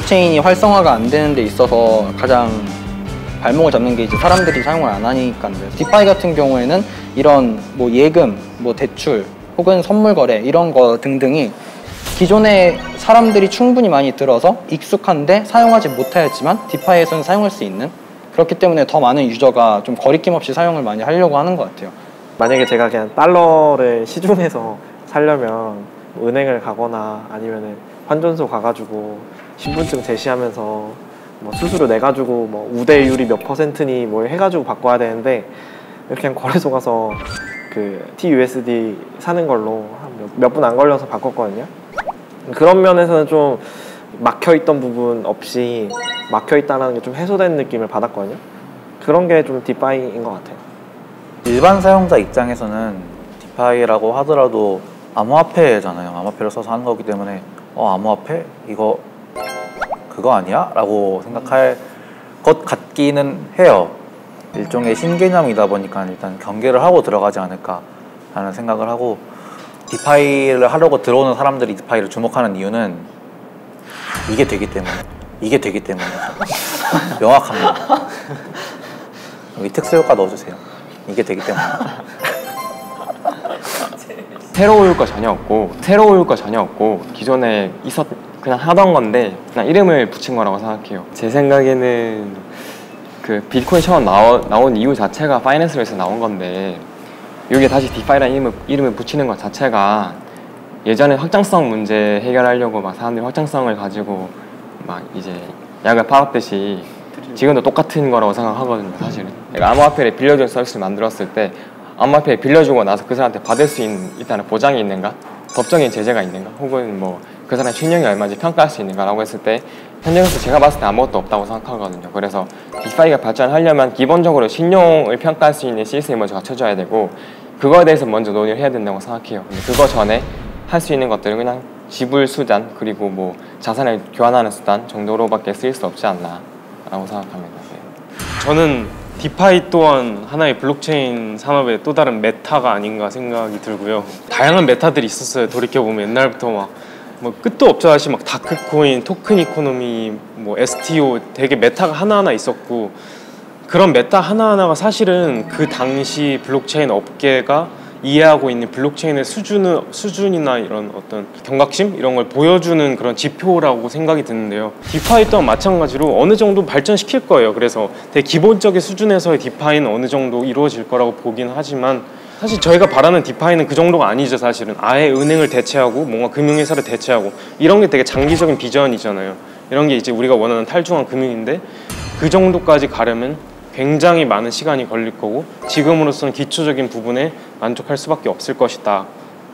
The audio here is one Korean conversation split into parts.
블록체인이 활성화가 안 되는 데 있어서 가장 발목을 잡는 게 이제 사람들이 사용을 안 하니까인데, 디파이 같은 경우에는 이런 뭐 예금, 뭐 대출 혹은 선물 거래 이런 거 등등이 기존에 사람들이 충분히 많이 들어서 익숙한데 사용하지 못하였지만 디파이에서는 사용할 수 있는, 그렇기 때문에 더 많은 유저가 좀 거리낌 없이 사용을 많이 하려고 하는 것 같아요. 만약에 제가 그냥 달러를 시중에서 살려면 은행을 가거나 아니면은 환전소 가가지고 신분증 제시하면서 뭐 수수료 내가지고 뭐 우대율이 몇 %니 뭘 해가지고 바꿔야 되는데, 이렇게 그냥 거래소 가서 그 TUSD 사는 걸로 몇 분 안 걸려서 바꿨거든요. 그런 면에서는 좀 막혀있던 부분 없이 막혀있다는 게 좀 해소된 느낌을 받았거든요. 그런 게 좀 디파이인 것 같아요. 일반 사용자 입장에서는 디파이라고 하더라도 암호화폐잖아요. 암호화폐를 써서 하는 거기 때문에 암호화폐? 이거 그거 아니야? 라고 생각할 것 같기는 해요. 일종의 신개념이다 보니까 일단 경계를 하고 들어가지 않을까 라는 생각을 하고, 디파이를 하려고 들어오는 사람들이 디파이를 주목하는 이유는 이게 되기 때문에 명확합니다. 여기 특수효과 넣어주세요. 이게 되기 때문에. 새로울 거 전혀 없고 기존에 그냥 하던 건데 그냥 이름을 붙인 거라고 생각해요. 제 생각에는 그 비트코인 처음 나온 이유 자체가 파이낸스에서 나온 건데, 여기에 다시 디파이라는 이름을 붙이는 것 자체가 예전에 확장성 문제 해결하려고 막 사람들이 확장성을 가지고 막 이제 약을 팔았듯이 지금도 똑같은 거라고 생각하거든요, 사실은. 내가 암호화폐를 빌려줄 서비스를 만들었을 때 암호화폐를 빌려주고 나서 그 사람한테 받을 수 있다는 보장이 있는가? 법적인 제재가 있는가? 혹은 뭐 그 사람의 신용이 얼마인지 평가할 수 있는가? 라고 했을 때 현장에서 제가 봤을 때 아무것도 없다고 생각하거든요. 그래서 디파이가 발전하려면 기본적으로 신용을 평가할 수 있는 시스템이 먼저 갖춰져야 되고, 그거에 대해서 먼저 논의를 해야 된다고 생각해요. 근데 그거 전에 할 수 있는 것들은 그냥 지불 수단 그리고 뭐 자산을 교환하는 수단 정도로밖에 쓰일 수 없지 않나 라고 생각합니다. 저는 디파이 또한 하나의 블록체인 산업의 또 다른 메타가 아닌가 생각이 들고요. 다양한 메타들이 있었어요. 돌이켜보면 옛날부터 막 뭐 끝도 없자시 막 다크코인, 토큰 이코노미, 뭐 STO 되게 메타가 하나하나 있었고, 그런 메타 하나하나가 사실은 그 당시 블록체인 업계가 이해하고 있는 블록체인의 수준이나 이런 어떤 경각심? 이런 걸 보여주는 그런 지표라고 생각이 드는데요. 디파이 또한 마찬가지로 어느 정도 발전시킬 거예요. 그래서 되게 기본적인 수준에서의 디파이는 어느 정도 이루어질 거라고 보긴 하지만, 사실 저희가 바라는 디파이는 그 정도가 아니죠, 사실은. 아예 은행을 대체하고 뭔가 금융회사를 대체하고 이런 게 되게 장기적인 비전이잖아요. 이런 게 이제 우리가 원하는 탈중앙 금융인데, 그 정도까지 가려면 굉장히 많은 시간이 걸릴 거고 지금으로서는 기초적인 부분에 만족할 수밖에 없을 것이다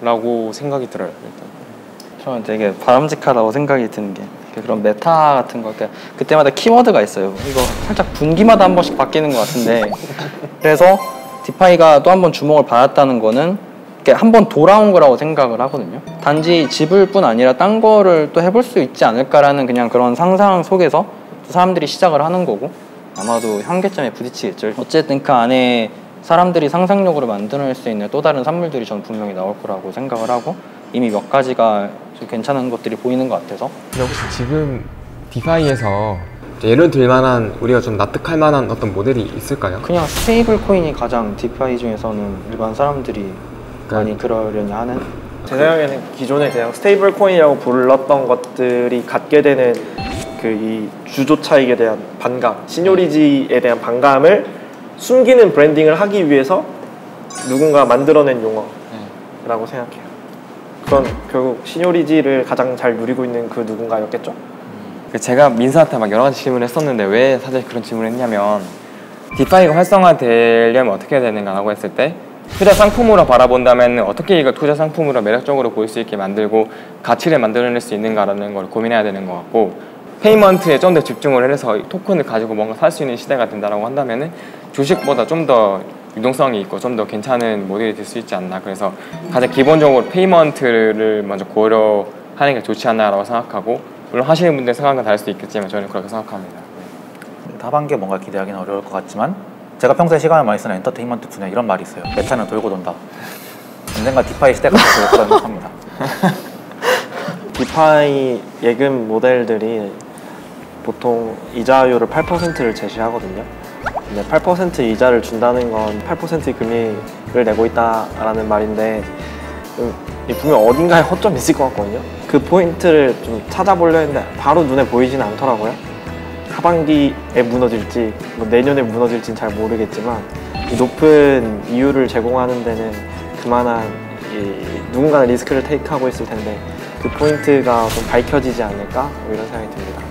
라고 생각이 들어요. 일단 저는 되게 바람직하다고 생각이 드는 게, 그런 메타 같은 거 그때마다 키워드가 있어요. 이거 살짝 분기마다 한 번씩 바뀌는 것 같은데, 그래서 디파이가 또 한 번 주목을 받았다는 거는 한 번 돌아온 거라고 생각을 하거든요. 단지 지불뿐 아니라 딴 거를 또 해볼 수 있지 않을까라는 그냥 그런 상상 속에서 사람들이 시작을 하는 거고, 아마도 한계점에 부딪히겠죠. 어쨌든 그 안에 사람들이 상상력으로 만들어낼 수 있는 또 다른 산물들이 저는 분명히 나올 거라고 생각을 하고, 이미 몇 가지가 좀 괜찮은 것들이 보이는 것 같아서. 근데 혹시 지금 디파이에서 예를 들 만한, 우리가 좀 납득할 만한 어떤 모델이 있을까요? 그냥 스테이블 코인이 가장 디파이 중에서는 일반 사람들이 많이 그러려니 하는? 제 생각에는 기존에 그냥 스테이블 코인이라고 불렀던 것들이 갖게 되는 그 이 주조 차익에 대한 반감, 시뇨리지에 대한 반감을 숨기는 브랜딩을 하기 위해서 누군가 만들어낸 용어라고 생각해요. 그건 결국 시뇨리지를 가장 잘 누리고 있는 그 누군가였겠죠? 제가 민서한테 막 여러 가지 질문을 했었는데 왜 사실 그런 질문을 했냐면, 디파이가 활성화되려면 어떻게 해야 되는가 라고 했을 때, 투자 상품으로 바라본다면 어떻게 이걸 투자 상품으로 매력적으로 보일 수 있게 만들고 가치를 만들어낼 수 있는가라는 걸 고민해야 되는 것 같고, 페이먼트에 좀 더 집중을 해서 토큰을 가지고 뭔가 살 수 있는 시대가 된다고 한다면 주식보다 좀 더 유동성이 있고 좀 더 괜찮은 모델이 될 수 있지 않나. 그래서 가장 기본적으로 페이먼트를 먼저 고려하는 게 좋지 않나라고 생각하고, 물론 하시는 분들의 생각은 다를 수도 있겠지만 저는 그렇게 생각합니다. 하반기에 뭔가 기대하기는 어려울 것 같지만, 제가 평소에 시간을 많이 쓰는 엔터테인먼트 분야 이런 말이 있어요. 메타는 돌고 돈다. 언젠가 디파이 시대가 될 거라고 생각합니다. 디파이 예금 모델들이 보통 이자율을 8%를 제시하거든요. 근데 8% 이자를 준다는 건 8%의 금리를 내고 있다라는 말인데 분명 어딘가에 허점이 있을 것 같거든요. 그 포인트를 좀 찾아보려 했는데 바로 눈에 보이지는 않더라고요. 하반기에 무너질지 뭐 내년에 무너질지는 잘 모르겠지만 이 높은 이율을 제공하는 데는 그만한 누군가는 리스크를 테이크하고 있을 텐데 그 포인트가 좀 밝혀지지 않을까 뭐 이런 생각이 듭니다.